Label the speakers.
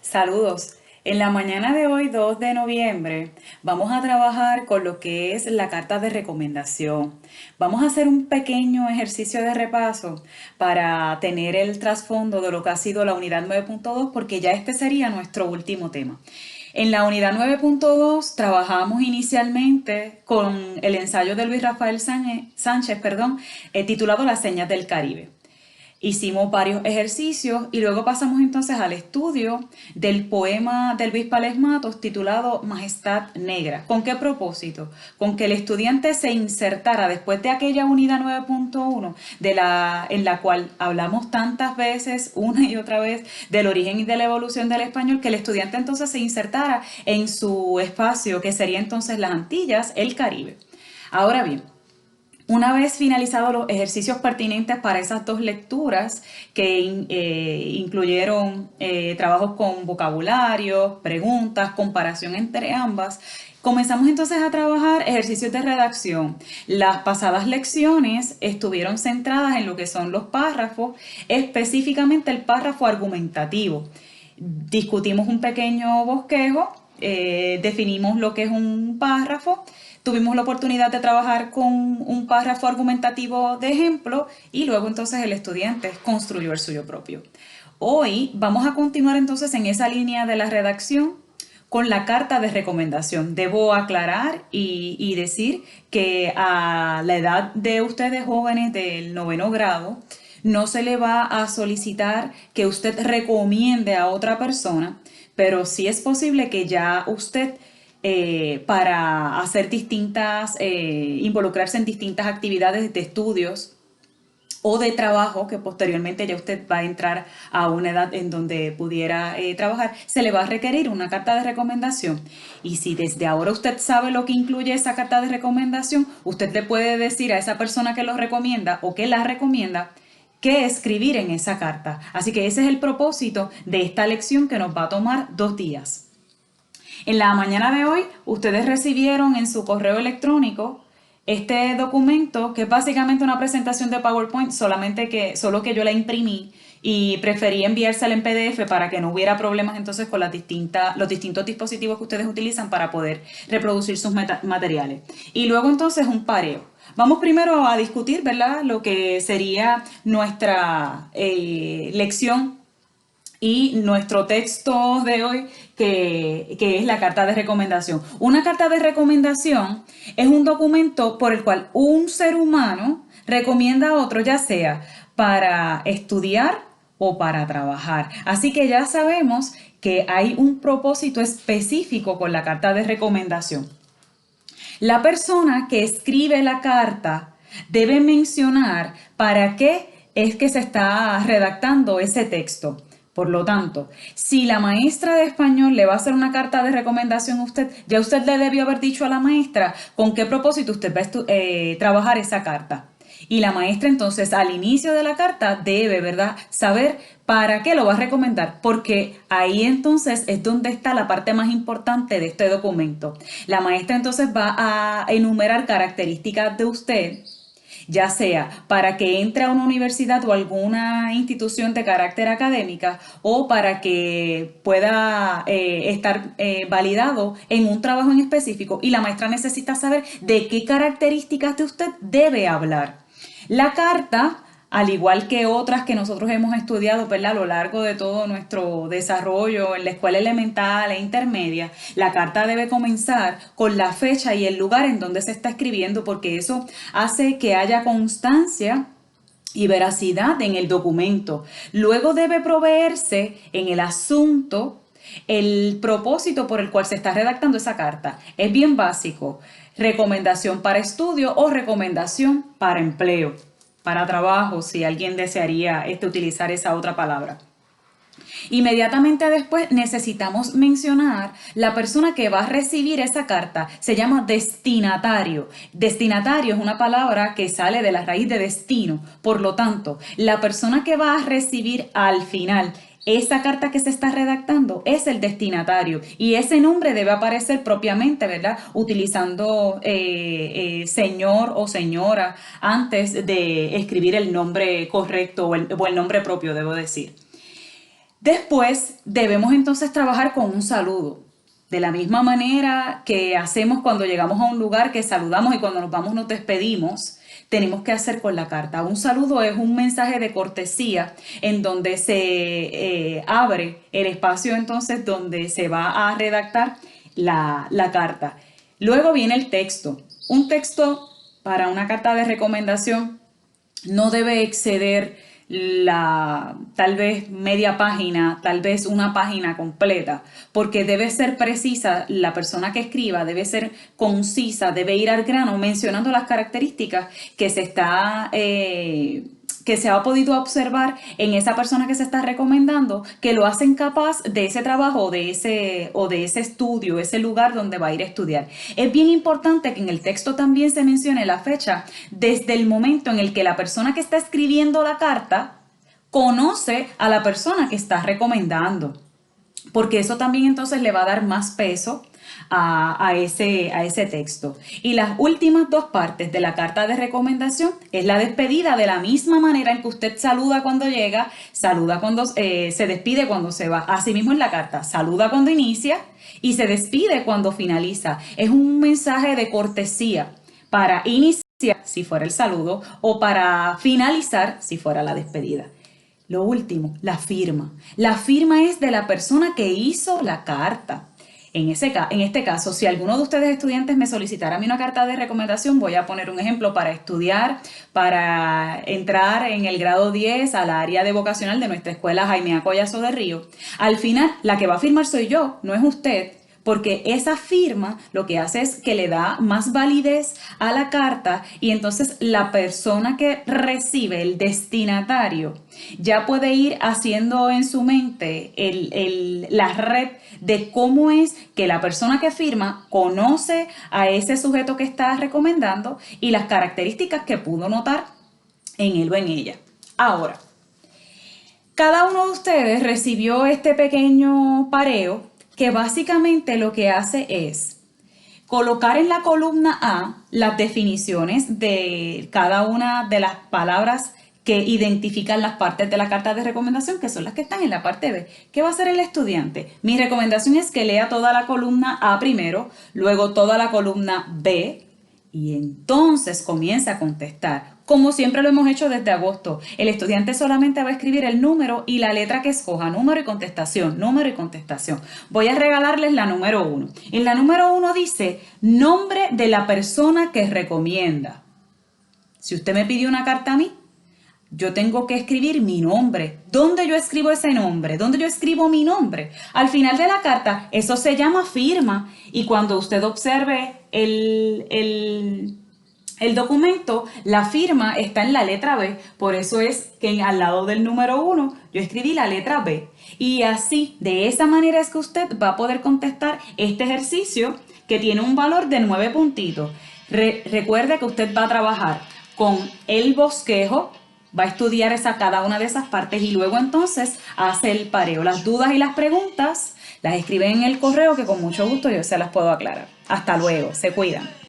Speaker 1: Saludos. En la mañana de hoy, 2 de noviembre, vamos a trabajar con lo que es la carta de recomendación. Vamos a hacer un pequeño ejercicio de repaso para tener el trasfondo de lo que ha sido la unidad 9.2, porque ya este sería nuestro último tema. En la unidad 9.2 trabajamos inicialmente con el ensayo de Luis Rafael Sánchez, titulado Las señas del Caribe. Hicimos varios ejercicios y luego pasamos entonces al estudio del poema de Luis Pález Matos titulado Majestad Negra. ¿Con qué propósito? Con que el estudiante se insertara después de aquella unidad 9.1 en la cual hablamos tantas veces, una y otra vez, del origen y de la evolución del español, que el estudiante entonces se insertara en su espacio, que sería entonces las Antillas, el Caribe. Ahora bien, una vez finalizados los ejercicios pertinentes para esas dos lecturas, que incluyeron trabajos con vocabulario, preguntas, comparación entre ambas, comenzamos entonces a trabajar ejercicios de redacción. Las pasadas lecciones estuvieron centradas en lo que son los párrafos, específicamente el párrafo argumentativo. Discutimos un pequeño bosquejo, definimos lo que es un párrafo. Tuvimos la oportunidad de trabajar con un párrafo argumentativo de ejemplo y luego entonces el estudiante construyó el suyo propio. Hoy vamos a continuar entonces en esa línea de la redacción con la carta de recomendación. Debo aclarar y decir que a la edad de ustedes jóvenes del 9º grado no se le va a solicitar que usted recomiende a otra persona, pero sí es posible que ya usted para hacer involucrarse en distintas actividades de estudios o de trabajo, que posteriormente ya usted va a entrar a una edad en donde pudiera trabajar, se le va a requerir una carta de recomendación. Y si desde ahora usted sabe lo que incluye esa carta de recomendación, usted le puede decir a esa persona que lo recomienda o que la recomienda qué escribir en esa carta. Así que ese es el propósito de esta lección que nos va a tomar 2 días. En la mañana de hoy, ustedes recibieron en su correo electrónico este documento, que es básicamente una presentación de PowerPoint, solo que yo la imprimí y preferí enviársela en PDF para que no hubiera problemas entonces con los distintos dispositivos que ustedes utilizan para poder reproducir sus materiales. Y luego entonces un pareo. Vamos primero a discutir, ¿verdad?, lo que sería nuestra lección y nuestro texto de hoy, que es la carta de recomendación. Una carta de recomendación es un documento por el cual un ser humano recomienda a otro, ya sea para estudiar o para trabajar. Así que ya sabemos que hay un propósito específico con la carta de recomendación. La persona que escribe la carta debe mencionar para qué es que se está redactando ese texto. Por lo tanto, si la maestra de español le va a hacer una carta de recomendación a usted, ya usted le debió haber dicho a la maestra con qué propósito usted va a trabajar esa carta. Y la maestra entonces al inicio de la carta debe, ¿verdad?, saber para qué lo va a recomendar, porque ahí entonces es donde está la parte más importante de este documento. La maestra entonces va a enumerar características de usted, ya sea para que entre a una universidad o alguna institución de carácter académica o para que pueda estar validado en un trabajo en específico, y la maestra necesita saber de qué características de usted debe hablar. La carta, al igual que otras que nosotros hemos estudiado, ¿verdad?, a lo largo de todo nuestro desarrollo en la escuela elemental e intermedia, la carta debe comenzar con la fecha y el lugar en donde se está escribiendo, porque eso hace que haya constancia y veracidad en el documento. Luego debe proveerse en el asunto el propósito por el cual se está redactando esa carta. Es bien básico: recomendación para estudio o recomendación para empleo, para trabajo, si alguien desearía utilizar esa otra palabra. Inmediatamente después necesitamos mencionar la persona que va a recibir esa carta. Se llama destinatario. Destinatario es una palabra que sale de la raíz de destino. Por lo tanto, la persona que va a recibir al final esa carta que se está redactando es el destinatario, y ese nombre debe aparecer propiamente, ¿verdad?, utilizando señor o señora antes de escribir el nombre correcto o el nombre propio, debo decir. Después debemos entonces trabajar con un saludo. De la misma manera que hacemos cuando llegamos a un lugar, que saludamos y cuando nos vamos nos despedimos, tenemos que hacer con la carta. Un saludo es un mensaje de cortesía en donde se abre el espacio entonces donde se va a redactar la carta. Luego viene el texto. Un texto para una carta de recomendación no debe exceder tal vez media página, tal vez una página completa, porque debe ser precisa, la persona que escriba debe ser concisa, debe ir al grano mencionando las características que que se ha podido observar en esa persona que se está recomendando, que lo hacen capaz de ese trabajo o de ese estudio, ese lugar donde va a ir a estudiar. Es bien importante que en el texto también se mencione la fecha desde el momento en el que la persona que está escribiendo la carta conoce a la persona que está recomendando, porque eso también entonces le va a dar más peso a ese texto. Y las últimas dos partes de la carta de recomendación es la despedida, de la misma manera en que usted saluda cuando llega, saluda cuando se despide cuando se va. Asimismo en la carta, saluda cuando inicia y se despide cuando finaliza. Es un mensaje de cortesía para iniciar, si fuera el saludo, o para finalizar, si fuera la despedida. Lo último, la firma. La firma es de la persona que hizo la carta. En este caso, si alguno de ustedes estudiantes me solicitara a mí una carta de recomendación, voy a poner un ejemplo para estudiar, para entrar en el grado 10 al área de vocacional de nuestra escuela Jaime A. Collazo de Río. Al final, la que va a firmar soy yo, no es usted, porque esa firma lo que hace es que le da más validez a la carta y entonces la persona que recibe, el destinatario, ya puede ir haciendo en su mente la red de cómo es que la persona que firma conoce a ese sujeto que está recomendando y las características que pudo notar en él o en ella. Ahora, cada uno de ustedes recibió este pequeño pareo que básicamente lo que hace es colocar en la columna A las definiciones de cada una de las palabras que identifican las partes de la carta de recomendación, que son las que están en la parte B. ¿Qué va a hacer el estudiante? Mi recomendación es que lea toda la columna A primero, luego toda la columna B, y entonces comienza a contestar. Como siempre lo hemos hecho desde agosto, el estudiante solamente va a escribir el número y la letra que escoja, número y contestación, número y contestación. Voy a regalarles la número 1. En la número 1 dice nombre de la persona que recomienda. Si usted me pidió una carta a mí, yo tengo que escribir mi nombre. ¿Dónde yo escribo ese nombre? ¿Dónde yo escribo mi nombre? Al final de la carta, eso se llama firma. Y cuando usted observe el documento, la firma está en la letra B. Por eso es que al lado del número 1 yo escribí la letra B. Y así, de esa manera es que usted va a poder contestar este ejercicio que tiene un valor de 9 puntitos. Recuerde que usted va a trabajar con el bosquejo, va a estudiar cada una de esas partes y luego entonces hace el pareo. Las dudas y las preguntas las escriben en el correo que con mucho gusto yo se las puedo aclarar. Hasta luego, se cuidan.